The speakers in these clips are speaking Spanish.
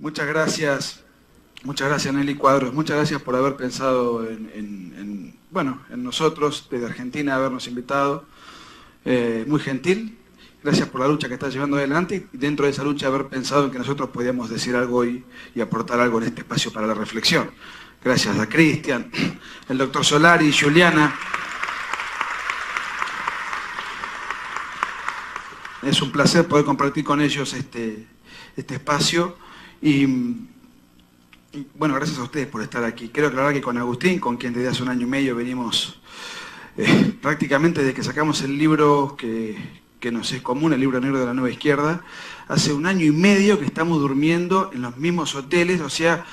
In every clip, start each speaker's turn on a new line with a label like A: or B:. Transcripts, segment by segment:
A: Muchas gracias Nelly Cuadros, muchas gracias por haber pensado en nosotros, desde Argentina, habernos invitado, muy gentil. Gracias por la lucha que estás llevando adelante y dentro de esa lucha haber pensado en que nosotros podíamos decir algo hoy y aportar algo en este espacio para la reflexión. Gracias a Cristian, el doctor Solari, Juliana. Es un placer poder compartir con ellos este espacio y bueno, gracias a ustedes por estar aquí. Quiero aclarar que con Agustín, con quien desde hace 1 año y medio venimos prácticamente desde que sacamos el libro que nos es común, el libro negro de la nueva izquierda, hace 1 año y medio que estamos durmiendo en los mismos hoteles, o sea,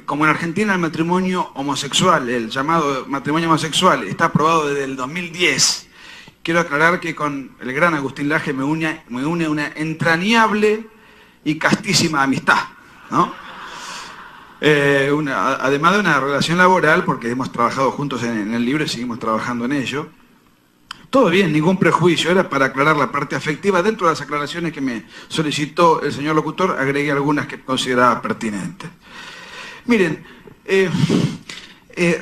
A: como en Argentina el matrimonio homosexual, el llamado matrimonio homosexual, está aprobado desde el 2010. Quiero aclarar que con el gran Agustín Laje me une una entrañable y castísima amistad, ¿no? Además de una relación laboral, porque hemos trabajado juntos en el libro y seguimos trabajando en ello. Todo bien, ningún prejuicio, era para aclarar la parte afectiva. Dentro de las aclaraciones que me solicitó el señor locutor, agregué algunas que consideraba pertinentes. Miren,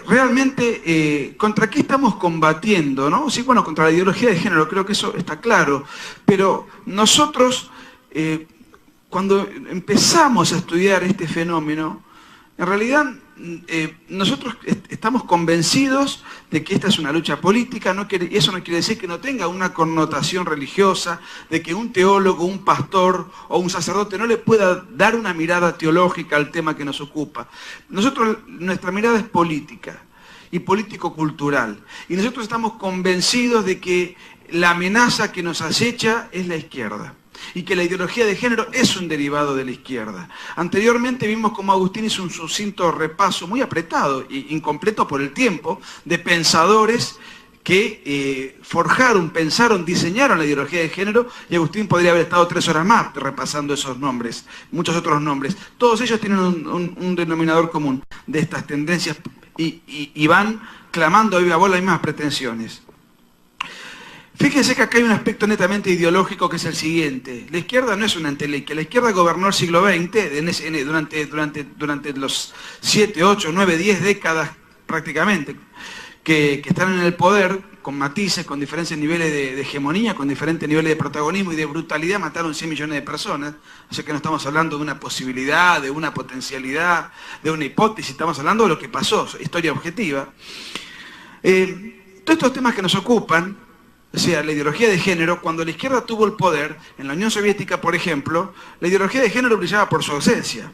A: realmente, ¿contra qué estamos combatiendo, no? Sí, bueno, contra la ideología de género, creo que eso está claro, pero nosotros, cuando empezamos a estudiar este fenómeno, en realidad nosotros estamos convencidos de que esta es una lucha política, y eso no quiere decir que no tenga una connotación religiosa, de que un teólogo, un pastor o un sacerdote no le pueda dar una mirada teológica al tema que nos ocupa. Nuestra mirada es política y político-cultural, y nosotros estamos convencidos de que la amenaza que nos acecha es la izquierda, y que la ideología de género es un derivado de la izquierda. Anteriormente vimos cómo Agustín hizo un sucinto repaso muy apretado e incompleto por el tiempo de pensadores que pensaron, diseñaron la ideología de género, y Agustín podría haber estado 3 horas más repasando esos nombres, muchos otros nombres. Todos ellos tienen un denominador común de estas tendencias y van clamando a viva voz las mismas pretensiones. Fíjense que acá hay un aspecto netamente ideológico que es el siguiente. La izquierda no es una entelequia. La izquierda gobernó el siglo XX durante los 7, 8, 9, 10 décadas prácticamente que están en el poder, con matices, con diferentes niveles de hegemonía, con diferentes niveles de protagonismo y de brutalidad. Mataron 100 millones de personas. O sea que no estamos hablando de una posibilidad, de una potencialidad, de una hipótesis. Estamos hablando de lo que pasó, historia objetiva. Todos estos temas que nos ocupan, o sea, la ideología de género, cuando la izquierda tuvo el poder, en la Unión Soviética, por ejemplo, la ideología de género brillaba por su ausencia.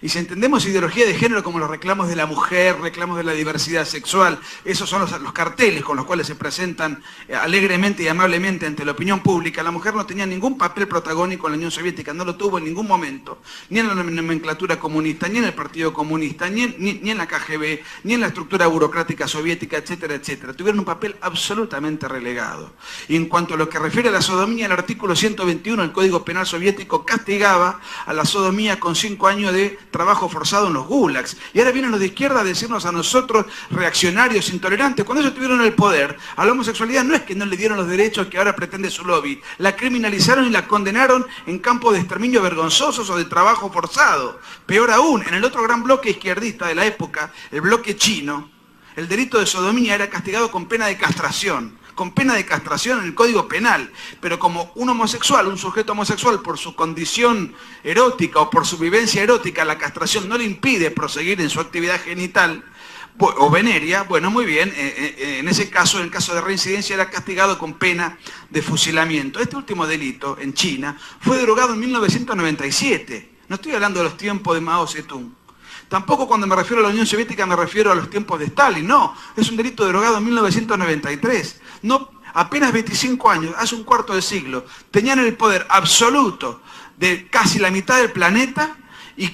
A: Y si entendemos ideología de género como los reclamos de la mujer, reclamos de la diversidad sexual, esos son los carteles con los cuales se presentan alegremente y amablemente ante la opinión pública, la mujer no tenía ningún papel protagónico en la Unión Soviética, no lo tuvo en ningún momento, ni en la nomenclatura comunista, ni en el Partido Comunista, ni en la KGB, ni en la estructura burocrática soviética, etcétera, etcétera. Tuvieron un papel absolutamente relegado. Y en cuanto a lo que refiere a la sodomía, el artículo 121 del Código Penal soviético castigaba a la sodomía con 5 años de trabajo forzado en los gulags. Y ahora vienen los de izquierda a decirnos a nosotros, reaccionarios, intolerantes. Cuando ellos tuvieron el poder, a la homosexualidad no es que no le dieron los derechos que ahora pretende su lobby, la criminalizaron y la condenaron en campos de exterminio vergonzosos o de trabajo forzado. Peor aún, en el otro gran bloque izquierdista de la época, el bloque chino, el delito de sodomía era castigado con pena de castración. Con pena de castración en el Código Penal, pero como un homosexual, un sujeto homosexual, por su condición erótica o por su vivencia erótica, la castración no le impide proseguir en su actividad genital o venérea, bueno, muy bien, en ese caso, en el caso de reincidencia, era castigado con pena de fusilamiento. Este último delito, en China, fue derogado en 1997. No estoy hablando de los tiempos de Mao Zedong. Tampoco cuando me refiero a la Unión Soviética me refiero a los tiempos de Stalin, no. Es un delito derogado en 1993. No, apenas 25 años, hace un cuarto de siglo, tenían el poder absoluto de casi la mitad del planeta ¿Y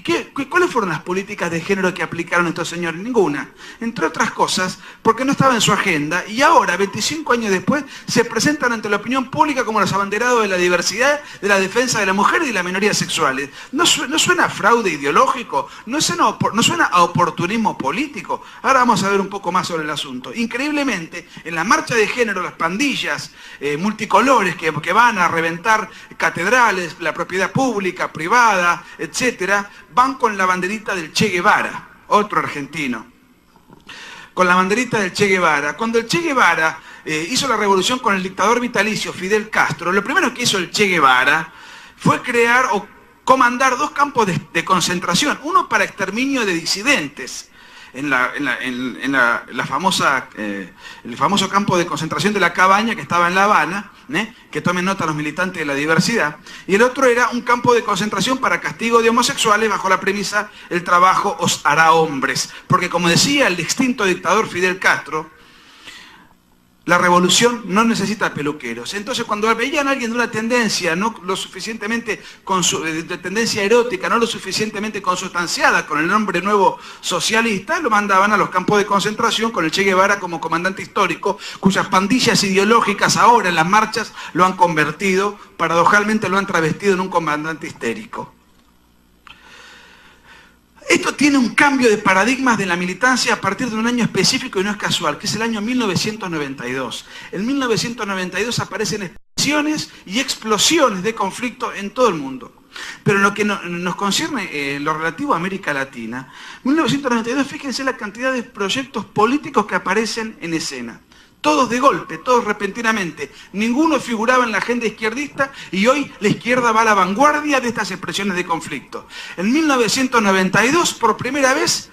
A: cuáles fueron las políticas de género que aplicaron estos señores? Ninguna. Entre otras cosas, porque no estaba en su agenda, y ahora, 25 años después, se presentan ante la opinión pública como los abanderados de la diversidad, de la defensa de la mujer y de las minorías sexuales. ¿No suena a fraude ideológico? ¿No suena a oportunismo político? Ahora vamos a ver un poco más sobre el asunto. Increíblemente, en la marcha de género, las pandillas multicolores que van a reventar catedrales, la propiedad pública, privada, etcétera, van con la banderita del Che Guevara, otro argentino, con la banderita del Che Guevara. Cuando el Che Guevara hizo la revolución con el dictador vitalicio Fidel Castro, lo primero que hizo el Che Guevara fue crear o comandar 2 campos de concentración, uno para exterminio de disidentes, el famoso campo de concentración de La Cabaña, que estaba en La Habana, que tomen nota los militantes de la diversidad, y el otro era un campo de concentración para castigo de homosexuales bajo la premisa: el trabajo os hará hombres, porque como decía el extinto dictador Fidel Castro, la revolución no necesita peluqueros. Entonces, cuando veían a alguien de una tendencia no lo suficientemente de tendencia erótica, no lo suficientemente consustanciada con el nombre nuevo socialista, lo mandaban a los campos de concentración con el Che Guevara como comandante histórico, cuyas pandillas ideológicas ahora en las marchas lo han convertido, paradojalmente lo han travestido en un comandante histérico. Esto tiene un cambio de paradigmas de la militancia a partir de un año específico y no es casual, que es el año 1992. En 1992 aparecen expresiones y explosiones de conflicto en todo el mundo. Pero en lo que nos concierne lo relativo a América Latina, 1992, fíjense la cantidad de proyectos políticos que aparecen en escena. Todos de golpe, todos repentinamente. Ninguno figuraba en la agenda izquierdista y hoy la izquierda va a la vanguardia de estas expresiones de conflicto. En 1992, por primera vez,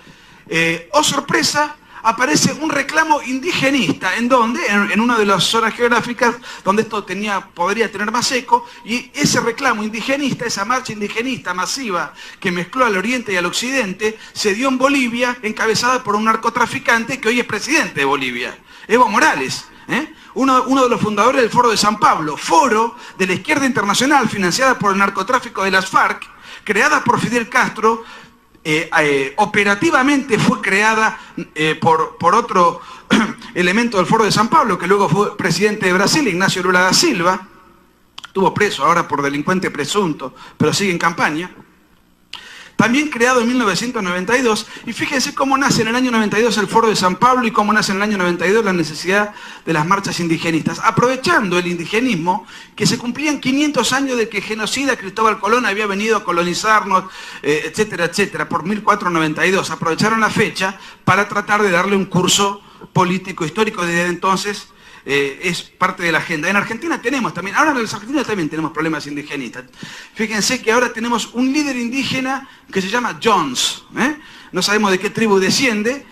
A: oh sorpresa, aparece un reclamo indigenista. ¿En dónde? En una de las zonas geográficas donde esto podría tener más eco, y ese reclamo indigenista, esa marcha indigenista masiva que mezcló al oriente y al occidente, se dio en Bolivia, encabezada por un narcotraficante que hoy es presidente de Bolivia, Evo Morales, uno de los fundadores del Foro de San Pablo, foro de la izquierda internacional financiada por el narcotráfico de las FARC, creada por Fidel Castro. Operativamente fue creada por otro elemento del Foro de San Pablo, que luego fue presidente de Brasil, Ignacio Lula da Silva. Estuvo preso ahora por delincuente presunto, pero sigue en campaña. También creado en 1992, y fíjense cómo nace en el año 92 el Foro de San Pablo y cómo nace en el año 92 la necesidad de las marchas indigenistas, aprovechando el indigenismo, que se cumplían 500 años de que el genocida Cristóbal Colón había venido a colonizarnos, etcétera, etcétera, por 1492. Aprovecharon la fecha para tratar de darle un curso político histórico. Desde entonces es parte de la agenda. En Argentina tenemos también, ahora en los argentinos también tenemos problemas indigenistas. Fíjense que ahora tenemos un líder indígena que se llama Jones, no sabemos de qué tribu desciende,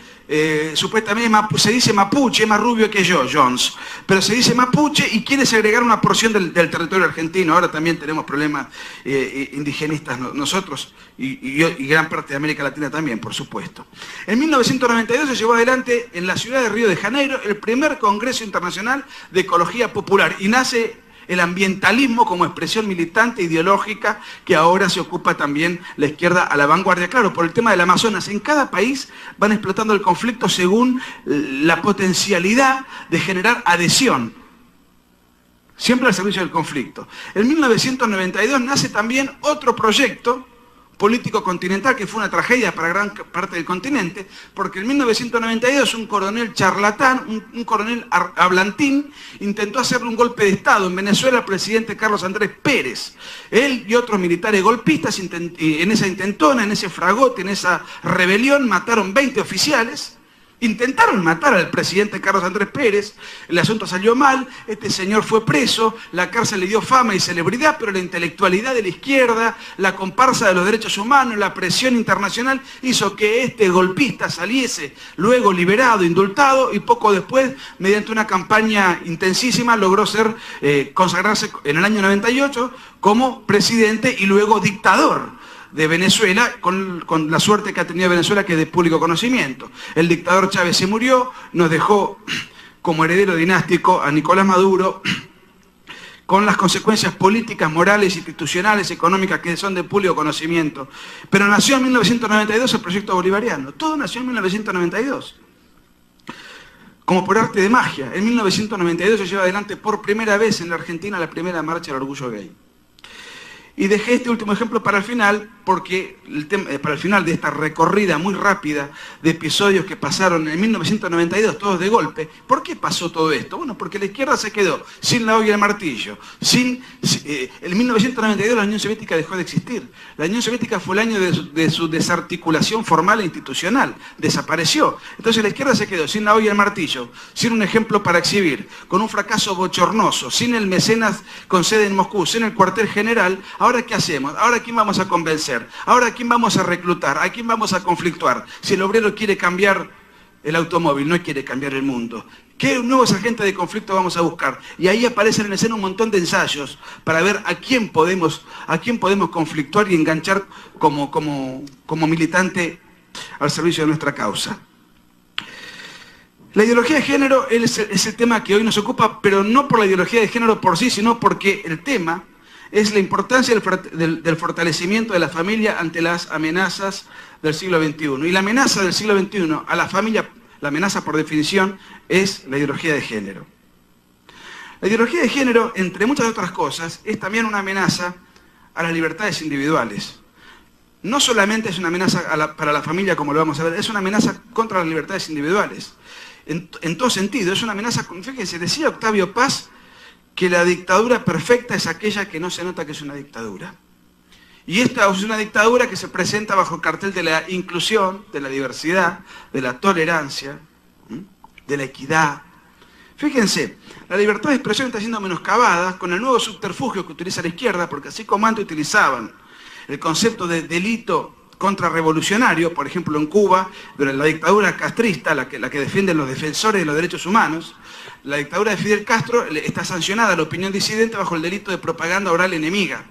A: supuestamente se dice mapuche, es más rubio que yo, Jones, pero se dice mapuche y quiere segregar una porción del territorio argentino. Ahora también tenemos problemas indigenistas nosotros y gran parte de América Latina también, por supuesto. En 1992 se llevó adelante en la ciudad de Río de Janeiro el primer Congreso Internacional de Ecología Popular y nace el ambientalismo como expresión militante ideológica que ahora se ocupa también la izquierda a la vanguardia. Claro, por el tema del Amazonas, en cada país van explotando el conflicto según la potencialidad de generar adhesión, siempre al servicio del conflicto. En 1992 nace también otro proyecto político continental que fue una tragedia para gran parte del continente, porque en 1992 un coronel charlatán, un coronel hablantín, intentó hacerle un golpe de Estado en Venezuela al presidente Carlos Andrés Pérez. Él y otros militares golpistas en esa intentona, en ese fragote, en esa rebelión, mataron 20 oficiales. Intentaron matar al presidente Carlos Andrés Pérez, el asunto salió mal, este señor fue preso, la cárcel le dio fama y celebridad, pero la intelectualidad de la izquierda, la comparsa de los derechos humanos, la presión internacional hizo que este golpista saliese luego liberado, indultado, y poco después, mediante una campaña intensísima, logró consagrarse en el año 98 como presidente y luego dictador de Venezuela, con la suerte que ha tenido Venezuela, que es de público conocimiento. El dictador Chávez se murió, nos dejó como heredero dinástico a Nicolás Maduro, con las consecuencias políticas, morales, institucionales, económicas que son de público conocimiento. Pero nació en 1992 el proyecto bolivariano. Todo nació en 1992. Como por arte de magia. En 1992 se lleva adelante por primera vez en la Argentina la primera marcha del orgullo gay. Y dejé este último ejemplo para el final, porque para el final de esta recorrida muy rápida de episodios que pasaron en 1992, todos de golpe. ¿Por qué pasó todo esto? Bueno, porque la izquierda se quedó sin la hoja y el martillo. En 1992 la Unión Soviética dejó de existir. La Unión Soviética fue el año de su desarticulación formal e institucional. Desapareció. Entonces la izquierda se quedó sin la hoja y el martillo, sin un ejemplo para exhibir, con un fracaso bochornoso, sin el mecenas con sede en Moscú, sin el cuartel general. ¿Ahora qué hacemos? ¿Ahora a quién vamos a convencer? ¿Ahora a quién vamos a reclutar? ¿A quién vamos a conflictuar? Si el obrero quiere cambiar el automóvil, no quiere cambiar el mundo. ¿Qué nuevos agentes de conflicto vamos a buscar? Y ahí aparecen en escena un montón de ensayos para ver a quién podemos conflictuar y enganchar como militante al servicio de nuestra causa. La ideología de género es el tema que hoy nos ocupa, pero no por la ideología de género por sí, sino porque el tema es la importancia del fortalecimiento de la familia ante las amenazas del siglo XXI. Y la amenaza del siglo XXI a la familia, la amenaza por definición, es la ideología de género. La ideología de género, entre muchas otras cosas, es también una amenaza a las libertades individuales. No solamente es una amenaza para la familia, como lo vamos a ver, es una amenaza contra las libertades individuales. En todo sentido, es una amenaza, fíjense, decía Octavio Paz, que la dictadura perfecta es aquella que no se nota que es una dictadura. Y esta es una dictadura que se presenta bajo el cartel de la inclusión, de la diversidad, de la tolerancia, de la equidad. Fíjense, la libertad de expresión está siendo menoscabada con el nuevo subterfugio que utiliza la izquierda, porque así como antes utilizaban el concepto de delito contrarrevolucionario, por ejemplo en Cuba, durante la dictadura castrista, la que defienden los defensores de los derechos humanos, la dictadura de Fidel Castro está sancionada la opinión disidente bajo el delito de propaganda oral enemiga.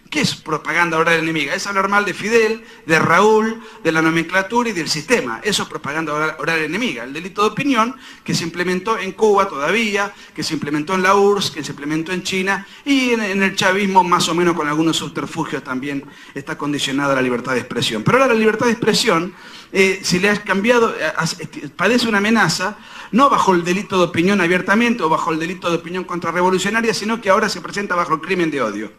A: ¿Qué es propaganda oral enemiga? Es hablar mal de Fidel, de Raúl, de la nomenclatura y del sistema. Eso es propaganda oral enemiga. El delito de opinión que se implementó en Cuba todavía, que se implementó en la URSS, que se implementó en China y en el chavismo más o menos con algunos subterfugios también está condicionada la libertad de expresión. Pero ahora la libertad de expresión, si le has cambiado, padece una amenaza, no bajo el delito de opinión abiertamente o bajo el delito de opinión contrarrevolucionaria, sino que ahora se presenta bajo el crimen de odio.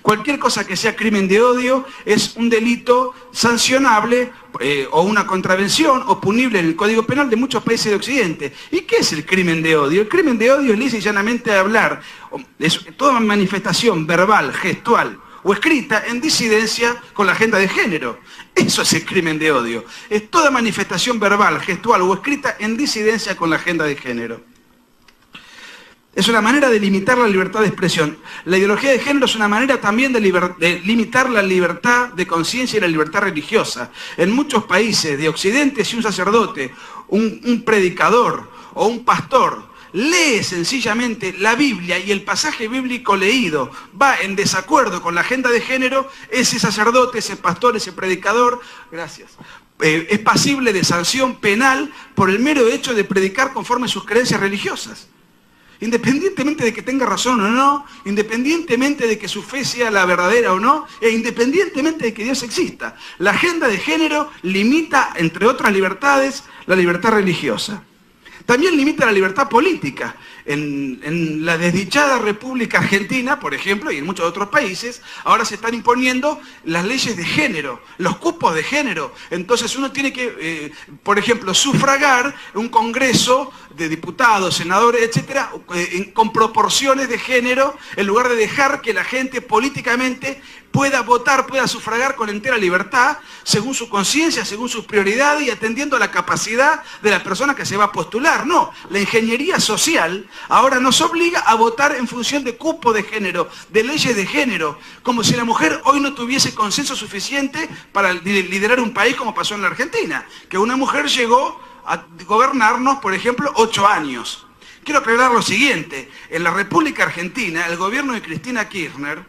A: Cualquier cosa que sea crimen de odio es un delito sancionable o una contravención o punible en el Código Penal de muchos países de Occidente. ¿Y qué es el crimen de odio? El crimen de odio es lisa y llanamente hablar, es toda manifestación verbal, gestual o escrita en disidencia con la agenda de género. Eso es el crimen de odio. Es toda manifestación verbal, gestual o escrita en disidencia con la agenda de género. Es una manera de limitar la libertad de expresión. La ideología de género es una manera también de limitar la libertad de conciencia y la libertad religiosa. En muchos países de Occidente, si un sacerdote, un predicador o un pastor lee sencillamente la Biblia y el pasaje bíblico leído va en desacuerdo con la agenda de género, ese sacerdote, ese pastor, ese predicador, es pasible de sanción penal por el mero hecho de predicar conforme a sus creencias religiosas. Independientemente de que tenga razón o no, independientemente de que su fe sea la verdadera o no, e independientemente de que Dios exista. La agenda de género limita, entre otras libertades, la libertad religiosa. También limita la libertad política. En la desdichada República Argentina, por ejemplo, y en muchos otros países, ahora se están imponiendo las leyes de género, los cupos de género. Entonces uno tiene que, por ejemplo, sufragar un congreso de diputados, senadores, etcétera, con proporciones de género, en lugar de dejar que la gente políticamente pueda votar, pueda sufragar con entera libertad, según su conciencia, según sus prioridades y atendiendo a la capacidad de la persona que se va a postular. No, la ingeniería social ahora nos obliga a votar en función de cupo de género, de leyes de género, como si la mujer hoy no tuviese consenso suficiente para liderar un país como pasó en la Argentina, que una mujer llegó a gobernarnos, por ejemplo, 8 años. Quiero aclarar lo siguiente, en la República Argentina, el gobierno de Cristina Kirchner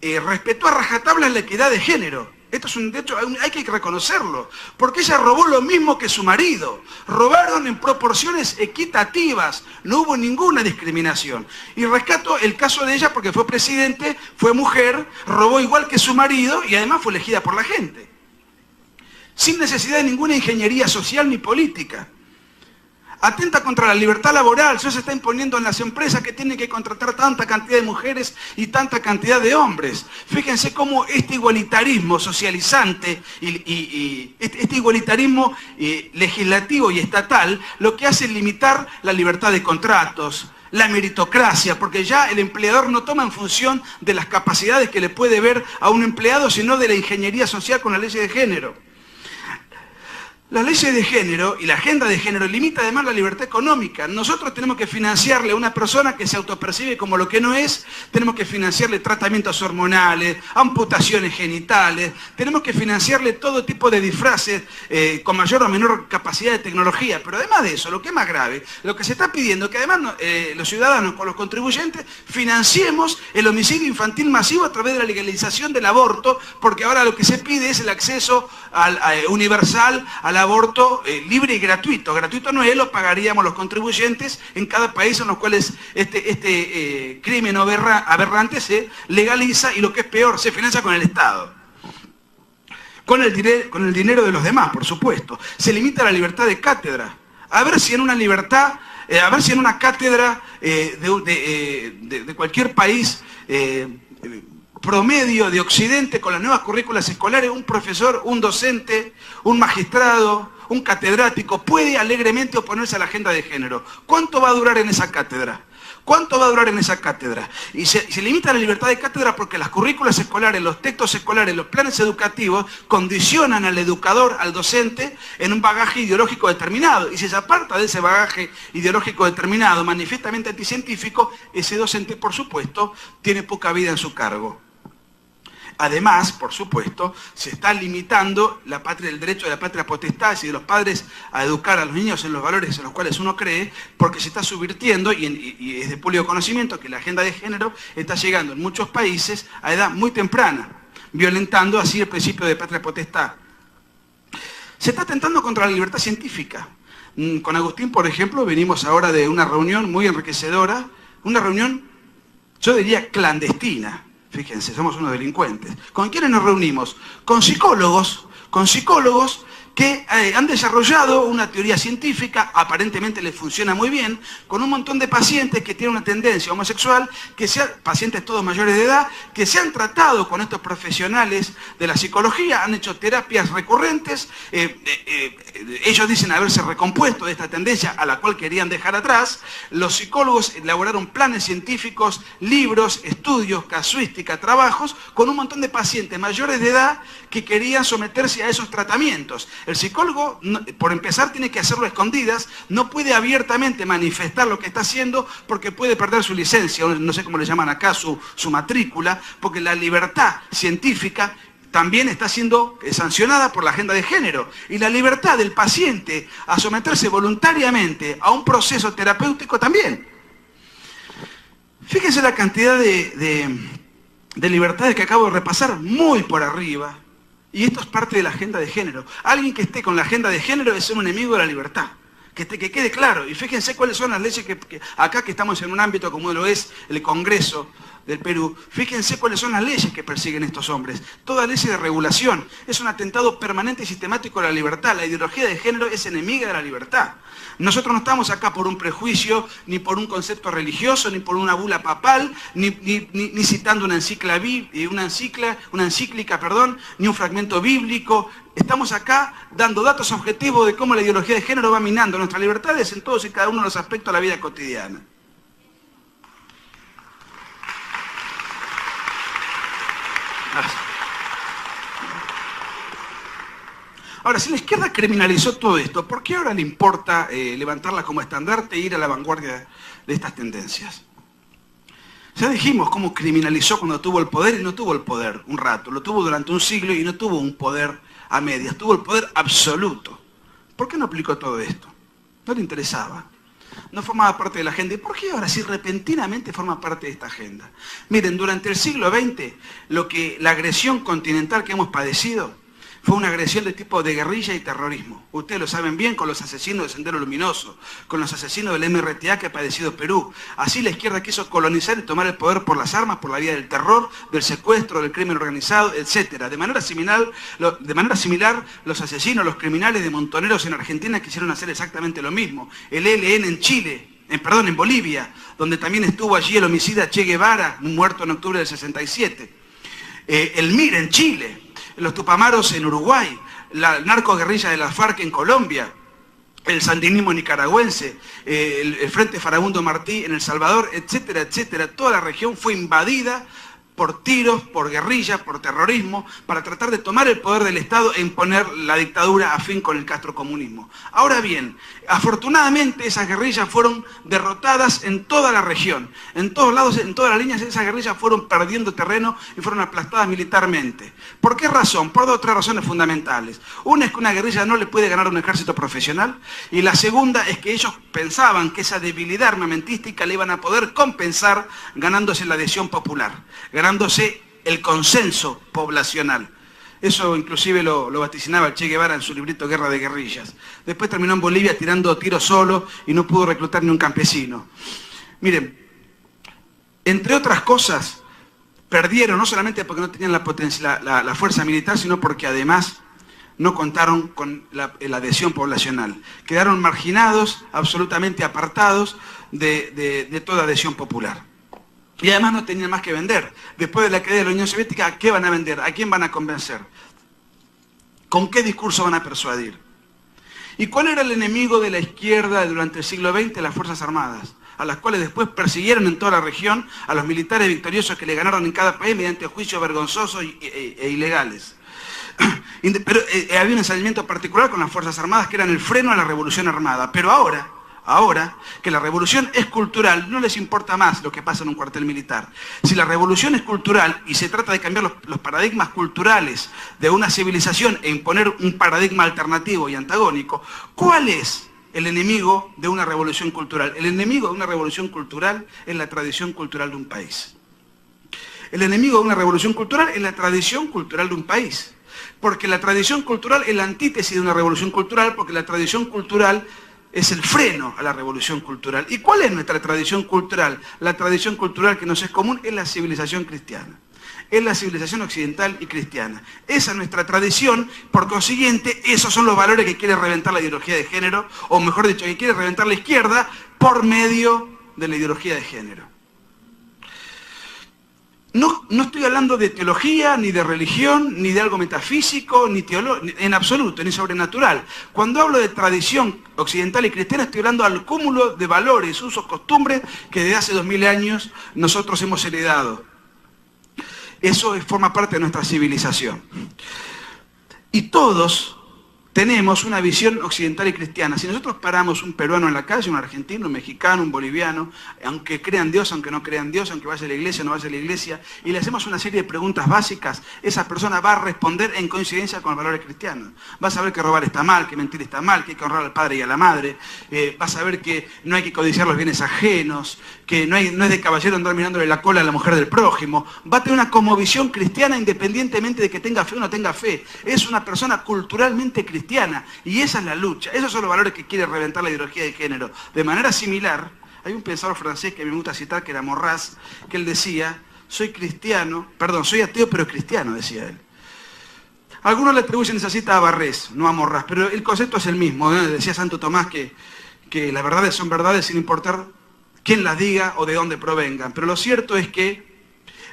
A: respetó a rajatabla la equidad de género. Esto es un hecho, hay que reconocerlo, porque ella robó lo mismo que su marido. Robaron en proporciones equitativas, no hubo ninguna discriminación. Y rescato el caso de ella porque fue presidente, fue mujer, robó igual que su marido y además fue elegida por la gente. Sin necesidad de ninguna ingeniería social ni política. Atenta contra la libertad laboral, eso se está imponiendo en las empresas que tienen que contratar tanta cantidad de mujeres y tanta cantidad de hombres. Fíjense cómo este igualitarismo socializante y este igualitarismo legislativo y estatal lo que hace es limitar la libertad de contratos, la meritocracia, porque ya el empleador no toma en función de las capacidades que le puede ver a un empleado, sino de la ingeniería social con la ley de género. La ley de género y la agenda de género limita además la libertad económica. Nosotros tenemos que financiarle a una persona que se autopercibe como lo que no es, tenemos que financiarle tratamientos hormonales, amputaciones genitales, tenemos que financiarle todo tipo de disfraces con mayor o menor capacidad de tecnología. Pero además de eso, lo que es más grave, lo que se está pidiendo es que además los ciudadanos, con los contribuyentes, financiemos el homicidio infantil masivo a través de la legalización del aborto, porque ahora lo que se pide es el acceso universal al aborto libre y gratuito. Gratuito no es, lo pagaríamos los contribuyentes en cada país en los cuales este crimen aberrante se legaliza y lo que es peor, se financia con el Estado. Con el dinero de los demás, por supuesto. Se limita la libertad de cátedra. A ver si en una cátedra de cualquier país promedio de Occidente, con las nuevas currículas escolares, un profesor, un docente, un magistrado, un catedrático puede alegremente oponerse a la agenda de género. ¿Cuánto va a durar en esa cátedra? ¿Cuánto va a durar en esa cátedra? Y se limita la libertad de cátedra porque las currículas escolares, los textos escolares, los planes educativos condicionan al educador, al docente, en un bagaje ideológico determinado. Y si se aparta de ese bagaje ideológico determinado, manifiestamente anticientífico, ese docente, por supuesto, tiene poca vida en su cargo. Además, por supuesto, se está limitando el derecho de la patria potestad y de los padres a educar a los niños en los valores en los cuales uno cree, porque se está subvirtiendo, y es de público conocimiento que la agenda de género está llegando en muchos países a edad muy temprana, violentando así el principio de patria potestad. Se está atentando contra la libertad científica. Con Agustín, por ejemplo, venimos ahora de una reunión muy enriquecedora, una reunión, yo diría, clandestina. Fíjense, somos unos delincuentes. ¿Con quiénes nos reunimos? Con psicólogos que han desarrollado una teoría científica, aparentemente les funciona muy bien, con un montón de pacientes que tienen una tendencia homosexual, pacientes todos mayores de edad, que se han tratado con estos profesionales de la psicología, han hecho terapias recurrentes, ellos dicen haberse recompuesto de esta tendencia a la cual querían dejar atrás. Los psicólogos elaboraron planes científicos, libros, estudios, casuística, trabajos, con un montón de pacientes mayores de edad que querían someterse a esos tratamientos. El psicólogo, por empezar, tiene que hacerlo a escondidas, no puede abiertamente manifestar lo que está haciendo porque puede perder su licencia, no sé cómo le llaman acá, su matrícula, porque la libertad científica también está siendo sancionada por la agenda de género. Y la libertad del paciente a someterse voluntariamente a un proceso terapéutico también. Fíjense la cantidad de libertades que acabo de repasar muy por arriba. Y esto es parte de la agenda de género. Alguien que esté con la agenda de género es un enemigo de la libertad. Que quede claro. Y fíjense cuáles son las leyes que acá que estamos en un ámbito como lo es el Congreso del Perú, fíjense cuáles son las leyes que persiguen estos hombres. Toda ley de regulación es un atentado permanente y sistemático a la libertad. La ideología de género es enemiga de la libertad. Nosotros no estamos acá por un prejuicio, ni por un concepto religioso, ni por una bula papal, ni citando una encíclica, ni un fragmento bíblico. Estamos acá dando datos objetivos de cómo la ideología de género va minando nuestras libertades en todos y cada uno de los aspectos de la vida cotidiana. Ahora, si la izquierda criminalizó todo esto, ¿por qué ahora le importa levantarla como estandarte e ir a la vanguardia de estas tendencias? Ya dijimos cómo criminalizó cuando tuvo el poder y no tuvo el poder un rato. Lo tuvo durante un siglo y no tuvo un poder a medias, tuvo el poder absoluto. ¿Por qué no aplicó todo esto? No le interesaba. no formaba parte de la agenda. ¿Y por qué ahora sí repentinamente forma parte de esta agenda? Miren, durante el siglo XX, la agresión continental que hemos padecido fue una agresión de tipo de guerrilla y terrorismo. Ustedes lo saben bien, con los asesinos de Sendero Luminoso, con los asesinos del MRTA que ha padecido Perú. Así la izquierda quiso colonizar y tomar el poder por las armas, por la vía del terror, del secuestro, del crimen organizado, etc. De manera similar, los asesinos, los criminales de Montoneros en Argentina quisieron hacer exactamente lo mismo. El ELN en Bolivia, donde también estuvo allí el homicida Che Guevara, muerto en octubre del 67. El MIR en Chile, los Tupamaros en Uruguay, la narcoguerrilla de la FARC en Colombia, el sandinismo nicaragüense, el Frente Farabundo Martí en El Salvador, etcétera, etcétera. Toda la región fue invadida por tiros, por guerrillas, por terrorismo, para tratar de tomar el poder del Estado e imponer la dictadura a fin con el castrocomunismo. Ahora bien, afortunadamente esas guerrillas fueron derrotadas en toda la región. En todos lados, en todas las líneas, esas guerrillas fueron perdiendo terreno y fueron aplastadas militarmente. ¿Por qué razón? Por dos o tres razones fundamentales. Una es que una guerrilla no le puede ganar a un ejército profesional, y la segunda es que ellos pensaban que esa debilidad armamentística le iban a poder compensar ganándose la adhesión popular, ganándose el consenso poblacional. Eso inclusive lo vaticinaba el Che Guevara en su librito Guerra de Guerrillas. Después terminó en Bolivia tirando tiros solo y no pudo reclutar ni un campesino. Miren, entre otras cosas, perdieron no solamente porque no tenían la fuerza militar, sino porque además no contaron con la adhesión poblacional. Quedaron marginados, absolutamente apartados de toda adhesión popular. Y además no tenían más que vender. Después de la caída de la Unión Soviética, ¿a qué van a vender? ¿A quién van a convencer? ¿Con qué discurso van a persuadir? ¿Y cuál era el enemigo de la izquierda durante el siglo XX? Las Fuerzas Armadas, a las cuales después persiguieron en toda la región a los militares victoriosos que le ganaron en cada país mediante juicios vergonzosos e ilegales. Pero había un ensañamiento particular con las Fuerzas Armadas que eran el freno a la revolución armada. Pero ahora que la revolución es cultural, no les importa más lo que pasa en un cuartel militar. Si la revolución es cultural y se trata de cambiar los paradigmas culturales de una civilización e imponer un paradigma alternativo y antagónico, ¿cuál es el enemigo de una revolución cultural? El enemigo de una revolución cultural es la tradición cultural de un país. El enemigo de una revolución cultural es la tradición cultural de un país. Porque la tradición cultural es la antítesis de una revolución cultural, porque la tradición cultural es el freno a la revolución cultural. ¿Y cuál es nuestra tradición cultural? La tradición cultural que nos es común es la civilización cristiana. Es la civilización occidental y cristiana. Esa es nuestra tradición, por consiguiente, esos son los valores que quiere reventar la ideología de género, o mejor dicho, que quiere reventar la izquierda por medio de la ideología de género. No estoy hablando de teología, ni de religión, ni de algo metafísico, en absoluto, ni sobrenatural. Cuando hablo de tradición occidental y cristiana, estoy hablando al cúmulo de valores, usos, costumbres que desde hace 2000 años nosotros hemos heredado. Eso forma parte de nuestra civilización. Y todos tenemos una visión occidental y cristiana. Si nosotros paramos un peruano en la calle, un argentino, un mexicano, un boliviano, aunque crean Dios, aunque no crean Dios, aunque vaya a la iglesia o no vaya a la iglesia, y le hacemos una serie de preguntas básicas, esa persona va a responder en coincidencia con los valores cristianos. Va a saber que robar está mal, que mentir está mal, que hay que honrar al padre y a la madre, va a saber que no hay que codiciar los bienes ajenos, que no es de caballero andar mirándole la cola a la mujer del prójimo. Va a tener una cosmovisión cristiana independientemente de que tenga fe o no tenga fe. Es una persona culturalmente cristiana, y esa es la lucha. Esos son los valores que quiere reventar la ideología de género. De manera similar, hay un pensador francés que me gusta citar, que era Maurras, que él decía, soy ateo pero cristiano, decía él. Algunos le atribuyen esa cita a Barrés, no a Maurras, pero el concepto es el mismo, ¿eh? Decía Santo Tomás que las verdades son verdades sin importar quién las diga o de dónde provengan. Pero lo cierto es que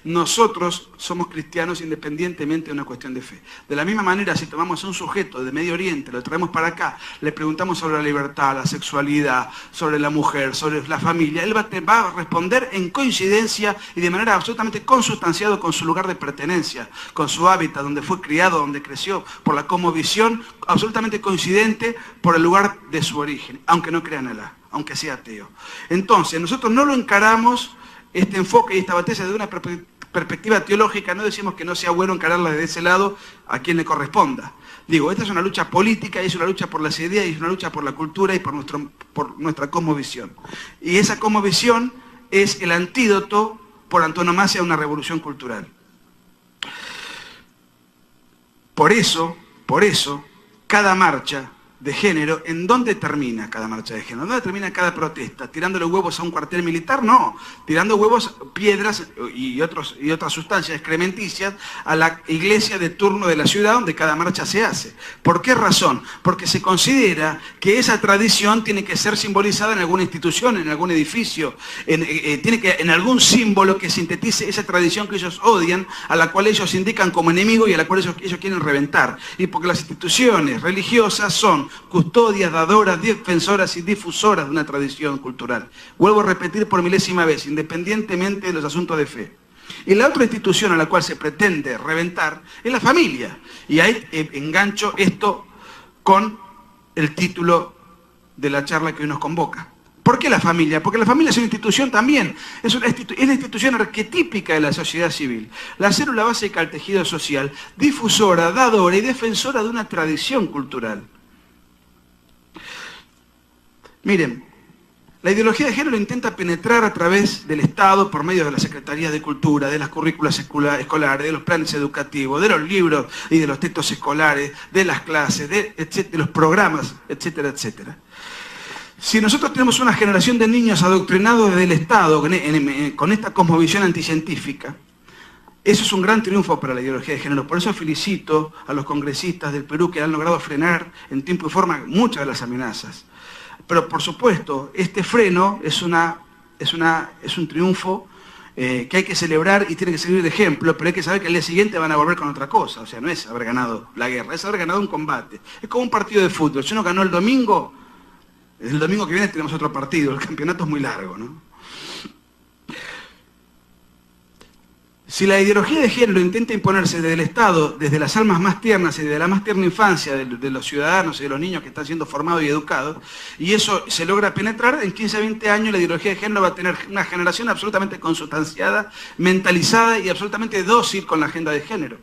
A: nosotros somos cristianos independientemente de una cuestión de fe. De la misma manera, si tomamos a un sujeto de Medio Oriente, lo traemos para acá, le preguntamos sobre la libertad, la sexualidad, sobre la mujer, sobre la familia, él va a responder en coincidencia y de manera absolutamente consustanciada con su lugar de pertenencia, con su hábitat, donde fue criado, donde creció, por la cosmovisión absolutamente coincidente por el lugar de su origen, aunque no crea en Alá, aunque sea ateo. Entonces, nosotros no lo encaramos este enfoque y esta batalla desde una perspectiva teológica, no decimos que no sea bueno encararla desde ese lado a quien le corresponda. Digo, esta es una lucha política, es una lucha por las ideas, y es una lucha por la cultura y por nuestra cosmovisión. Y esa cosmovisión es el antídoto por antonomasia a una revolución cultural. Por eso, cada marcha de género, ¿en dónde termina cada marcha de género? ¿En dónde termina cada protesta? ¿Tirándole huevos a un cuartel militar? No, tirando huevos, piedras y otras sustancias excrementicias a la iglesia de turno de la ciudad donde cada marcha se hace. ¿Por qué razón? Porque se considera que esa tradición tiene que ser simbolizada en alguna institución, en algún edificio, en algún símbolo que sintetice esa tradición que ellos odian, a la cual ellos indican como enemigo y a la cual ellos quieren reventar. Y porque las instituciones religiosas son custodias, dadoras, defensoras y difusoras de una tradición cultural. Vuelvo a repetir por milésima vez, independientemente de los asuntos de fe. Y la otra institución a la cual se pretende reventar es la familia. Y ahí engancho esto con el título de la charla que hoy nos convoca. ¿Por qué la familia? Porque la familia es una institución también, es la institución arquetípica de la sociedad civil, la célula básica del tejido social, difusora, dadora y defensora de una tradición cultural. Miren, la ideología de género intenta penetrar a través del Estado por medio de las secretarías de cultura, de las currículas escolares, de los planes educativos, de los libros y de los textos escolares, de las clases, de los programas, etcétera, etcétera. Si nosotros tenemos una generación de niños adoctrinados desde el Estado con esta cosmovisión anticientífica, eso es un gran triunfo para la ideología de género. Por eso felicito a los congresistas del Perú que han logrado frenar en tiempo y forma muchas de las amenazas. Pero por supuesto, este freno es un triunfo que hay que celebrar y tiene que servir de ejemplo, pero hay que saber que al día siguiente van a volver con otra cosa. O sea, no es haber ganado la guerra, es haber ganado un combate. Es como un partido de fútbol. Si uno ganó el domingo que viene tenemos otro partido. El campeonato es muy largo, ¿no? Si la ideología de género intenta imponerse desde el Estado, desde las almas más tiernas y desde la más tierna infancia de los ciudadanos y de los niños que están siendo formados y educados, y eso se logra penetrar, en 15 a 20 años la ideología de género va a tener una generación absolutamente consustanciada, mentalizada y absolutamente dócil con la agenda de género.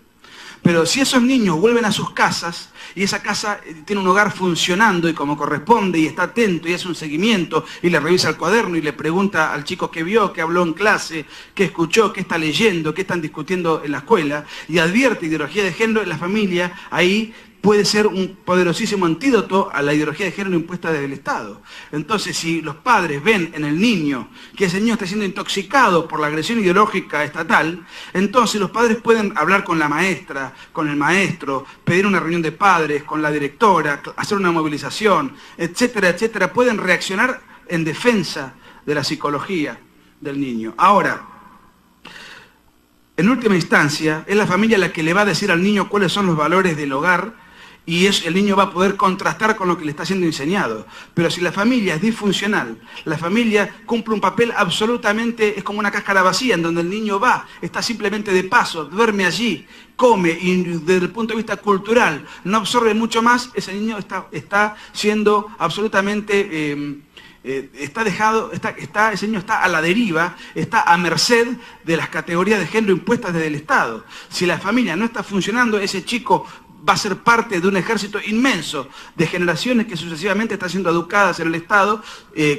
A: Pero si esos niños vuelven a sus casas, y esa casa tiene un hogar funcionando y como corresponde, y está atento y hace un seguimiento, y le revisa el cuaderno y le pregunta al chico qué vio, qué habló en clase, qué escuchó, qué está leyendo, qué están discutiendo en la escuela, y advierte ideología de género en la familia, ahí puede ser un poderosísimo antídoto a la ideología de género impuesta desde el Estado. Entonces, si los padres ven en el niño que ese niño está siendo intoxicado por la agresión ideológica estatal, entonces los padres pueden hablar con la maestra, con el maestro, pedir una reunión de padres, con la directora, hacer una movilización, etcétera, etcétera. Pueden reaccionar en defensa de la psicología del niño. Ahora, en última instancia, es la familia la que le va a decir al niño cuáles son los valores del hogar, y el niño va a poder contrastar con lo que le está siendo enseñado. Pero si la familia es disfuncional, la familia cumple un papel absolutamente, es como una cáscara vacía, en donde el niño va, está simplemente de paso, duerme allí, come, y desde el punto de vista cultural no absorbe mucho más, ese niño está siendo absolutamente... ese niño está a la deriva, está a merced de las categorías de género impuestas desde el Estado. Si la familia no está funcionando, ese chico va a ser parte de un ejército inmenso de generaciones que sucesivamente están siendo educadas en el Estado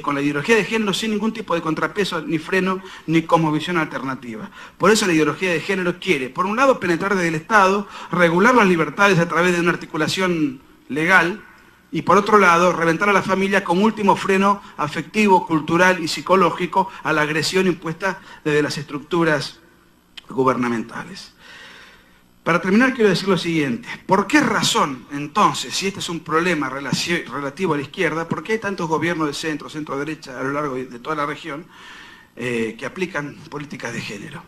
A: con la ideología de género sin ningún tipo de contrapeso, ni freno, ni cosmovisión alternativa. Por eso la ideología de género quiere, por un lado, penetrar desde el Estado, regular las libertades a través de una articulación legal, y por otro lado, reventar a la familia como último freno afectivo, cultural y psicológico a la agresión impuesta desde las estructuras gubernamentales. Para terminar, quiero decir lo siguiente. ¿Por qué razón, entonces, si este es un problema relativo a la izquierda, por qué hay tantos gobiernos de centro, centro-derecha a lo largo de toda la región que aplican políticas de género?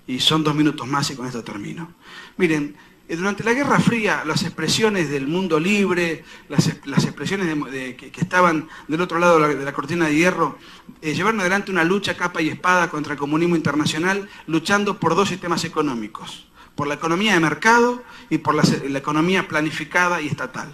A: Y son 2 minutos más y con esto termino. Miren, durante la Guerra Fría, las expresiones del mundo libre, las expresiones que estaban del otro lado de la cortina de hierro, llevaron adelante una lucha capa y espada contra el comunismo internacional, luchando por 2 sistemas económicos. Por la economía de mercado y por la economía planificada y estatal.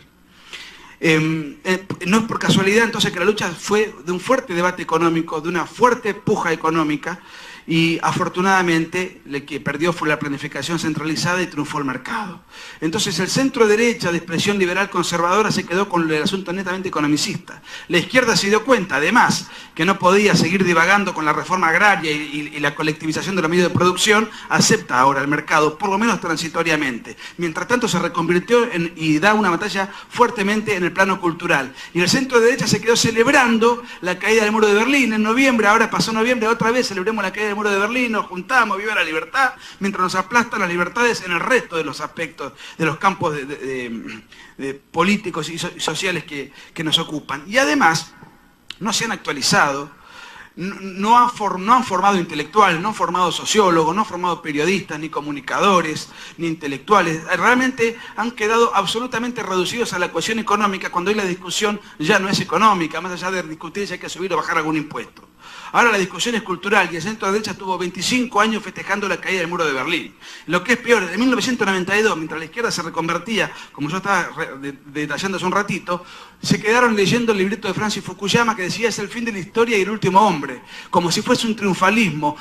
A: No es por casualidad entonces que la lucha fue de un fuerte debate económico, de una fuerte puja económica, y afortunadamente el que perdió fue la planificación centralizada y triunfó el mercado. Entonces el centro derecha de expresión liberal conservadora se quedó con el asunto netamente economicista. La izquierda se dio cuenta, además, que no podía seguir divagando con la reforma agraria y la colectivización de los medios de producción, acepta ahora el mercado, por lo menos transitoriamente. Mientras tanto se reconvirtió y da una batalla fuertemente en el plano cultural. Y el centro derecha se quedó celebrando la caída del muro de Berlín en noviembre, ahora pasó noviembre, otra vez celebremos la caída del muro de Berlín, nos juntamos, viva la libertad, mientras nos aplastan las libertades en el resto de los aspectos, de los campos de políticos y sociales que nos ocupan. Y además, no se han actualizado, no han formado intelectuales, no han formado sociólogos, no han formado periodistas, ni comunicadores, ni intelectuales. Realmente han quedado absolutamente reducidos a la cuestión económica, cuando hoy la discusión ya no es económica, más allá de discutir si hay que subir o bajar algún impuesto. Ahora la discusión es cultural y el centro derecha estuvo 25 años festejando la caída del muro de Berlín. Lo que es peor, desde 1992, mientras la izquierda se reconvertía, como yo estaba detallando hace un ratito, se quedaron leyendo el libreto de Francis Fukuyama que decía es el fin de la historia y el último hombre, como si fuese un triunfalismo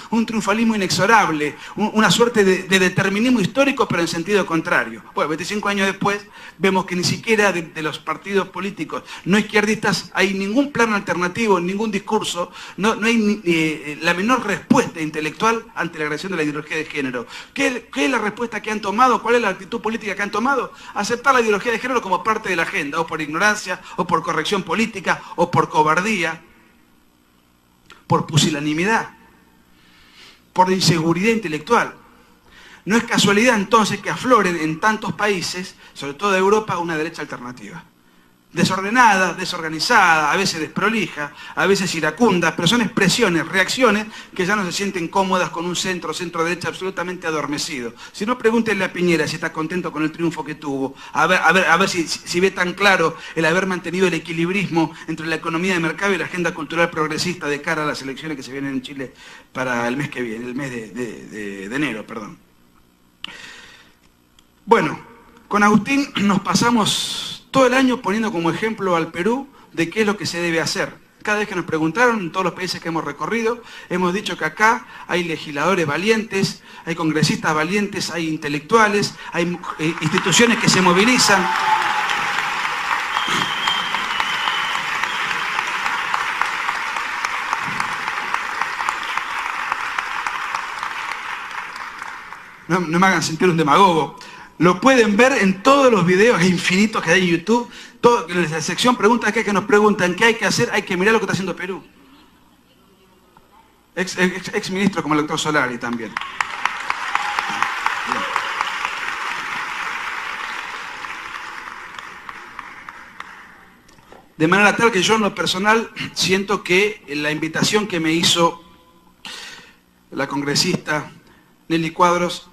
A: inexorable, una suerte de determinismo histórico, pero en sentido contrario. Bueno, 25 años después vemos que ni siquiera de los partidos políticos no izquierdistas hay ningún plan alternativo, ningún discurso, no hay la menor respuesta intelectual ante la agresión de la ideología de género. ¿Qué es la respuesta que han tomado? ¿Cuál es la actitud política que han tomado? Aceptar la ideología de género como parte de la agenda, o por ignorancia, o por corrección política, o por cobardía, por pusilanimidad, por inseguridad intelectual. No es casualidad entonces que afloren en tantos países, sobre todo de Europa, una derecha alternativa. Desordenada, desorganizada, a veces desprolija, a veces iracunda, pero son expresiones, reacciones que ya no se sienten cómodas con un centro-derecha absolutamente adormecido. Si no, pregúntenle a Piñera si está contento con el triunfo que tuvo, a ver si ve tan claro el haber mantenido el equilibrismo entre la economía de mercado y la agenda cultural progresista de cara a las elecciones que se vienen en Chile para el mes que viene, el mes de enero, perdón. Bueno, con Agustín nos pasamos todo el año poniendo como ejemplo al Perú de qué es lo que se debe hacer. Cada vez que nos preguntaron, en todos los países que hemos recorrido, hemos dicho que acá hay legisladores valientes, hay congresistas valientes, hay intelectuales, hay instituciones que se movilizan. No me hagan sentir un demagogo. Lo pueden ver en todos los videos infinitos que hay en YouTube. En la sección preguntas que nos preguntan qué hay que hacer, hay que mirar lo que está haciendo Perú. Ex ministro como el doctor Solari también. De manera tal que yo en lo personal siento que la invitación que me hizo la congresista Nelly Cuadros,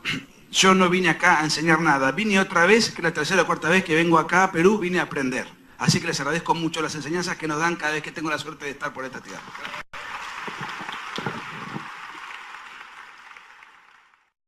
A: yo no vine acá a enseñar nada, vine otra vez, que es la tercera o cuarta vez que vengo acá a Perú, vine a aprender. Así que les agradezco mucho las enseñanzas que nos dan cada vez que tengo la suerte de estar por esta tierra.